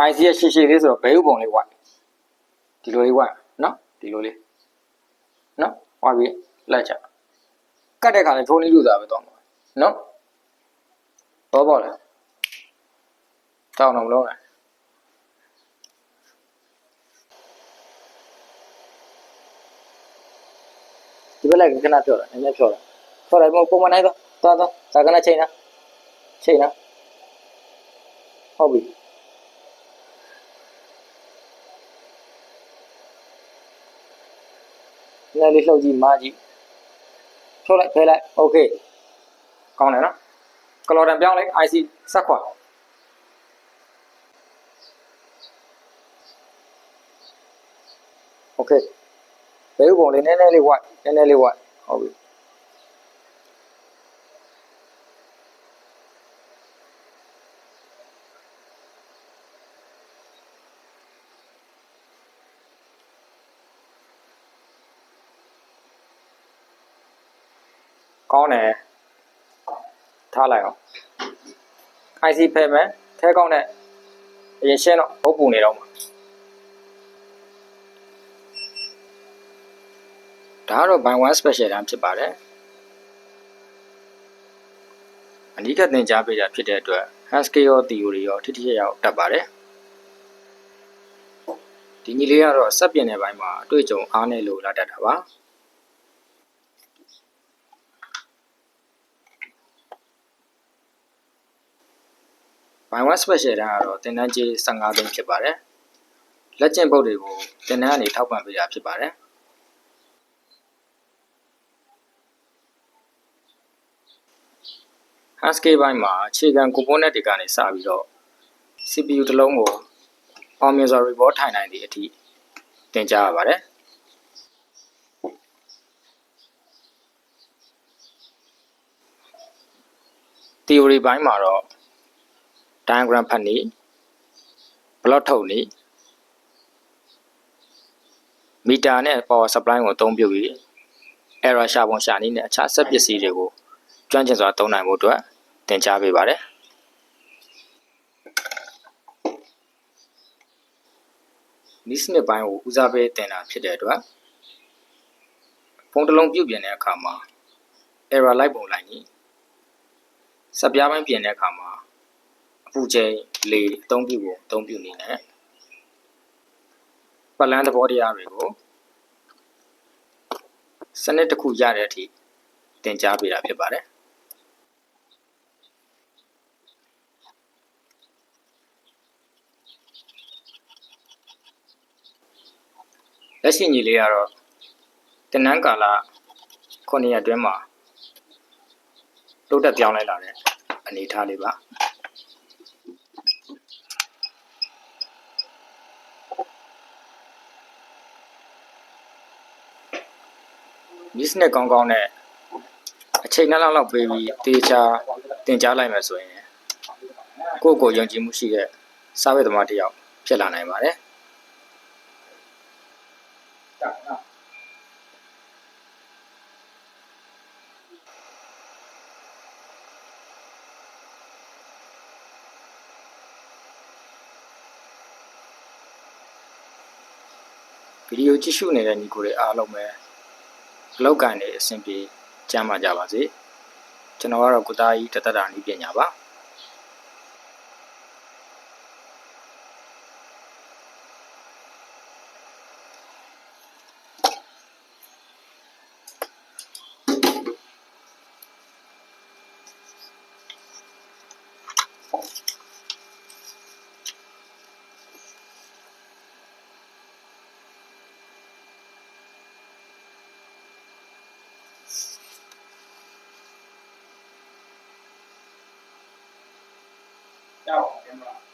IC ရဲ့ရှည်ရှည်လေးဆိုတော့ဘဲဥပုံလေးဝိုက်ဒီလိုလေးဝိုက်နော်ဒီလိုလေးနော်ဝိုက်ပြီးလိုက်ချကတ်တဲ့ခါနဲ့ထိုးနေလို့သာပဲတော့မှာနော်ဘောပေါက်လားတောင်းတော့မလုံးနဲ့ဒီဘက်လည်းခဏပြောတာနည်းနည်းပြောတာပြောလိုက်ပုံမှန်တိုင်းသွားဇာကနာချိန်နော်ဟုတ်ပြီနည်းလေးလှုပ်ကြည့်မာကြည့်ထိုးလိုက်ဖယ်လိုက်โอเคကောင်းတယ်နော်ကလော်တန်ပြောင်းလိုက် IC ဆက်ခွာโอเคဘယ်ဥပုံလေးနည်းနည်းလေးဝိုက်ဟုတ်ပြီကောင်းတယ်ထားလိုက်အောင် IC ဖယ်မယ်ထဲကောင်းတဲ့အရင်ရှင်းတော့ဘုတ်ပူနေတော့မှာဒါကတော့ by one special တန်းဖြစ်ပါတယ်အနိကသင်ကြားပေးတာဖြစ်တဲ့အတွက် Haskell ရော theory ရောထိထိရောက်တတ်ပါတယ်ဒီညီလေးကတော့စက်ပြင်တဲ့ဘိုင်းမှာအတွေ့အကြုံအားနည်းလို့လာတတ်တာပါby one special တန်းကတော့သင်တန်းကြေး15သိန်းဖြစ်ပါတယ်လက်ကျင့်ပုတ်တွေကိုသင်တန်းကနေထောက်ပံ့ပေးတာဖြစ်ပါတယ်Haskell ဘိုင်းမှာအခြေခံ component တွေကနေစပြီးတော့ CPU တစ်လုံးကိုအောင်မြင်စွာ report ထိုင်နိုင်သည့်အထိသင်ကြားရပါတယ်။ theory ဘိုင်းမှာတော့ diagram ဖတ်နည်း plot ထုတ်နည်း meter နဲ့ power supply ကိုအသုံးပြုပြီး error ရှာပုံရှာနည်းနဲ့အခြားစက်ပစ္စည်းတွေကိုကျွမ်းကျင်စွာသုံးနိုင်ဖို့အတွက်သင်ကြားပေးပါတယ်နည်းစနစ်ပိုင်းကိုဦးစားပေးသင်တာဖြစ်တဲ့အတွက်ဖုန်းတစ်လုံးပြုပြင်တဲ့အခါမှာ error လိုက်ပုံလိုက်နည်းစက်ပြားပိုင်းပြင်တဲ့အခါမှာအပူချိန်လေအသုံးပြုဖို့အသုံးပြုနည်းနဲ့ပတ်လန်းသဘောတရားတွေကိုစနစ်တစ်ခုရတဲ့အထိသင်ကြားပေးတာဖြစ်ပါတယ်လက်ရှိညီလေးကတော့သင်တန်းကာလ9 ရက်အတွင်းမှာတိုးတက်ပြောင်းလဲလာတဲ့အနေအထားလေးပါနည်းစနစ်ကောင်းကောင်းနဲ့အချိန်2 လလောက်ပေးပြီးတေချာသင်ကြားလိုက်မယ်ဆိုရင်ကိုယ့်ကိုယ်ယုံကြည်မှုရှိတဲ့စာပေသမားတစ်ယောက်ဖြစ်လာနိုင်ပါတယ်ဗီဒီယိုကြည့်ရှုနေတဲ့ညီကိုတွေအားလုံးပဲအလောက်ကန်နေအဆင်ပြေကျမ်းမာကြပါစေကျွန်တော်ကတော့ကုသားကြီးတသက်တာနည်းပညာပါကြောက်တယ်မလား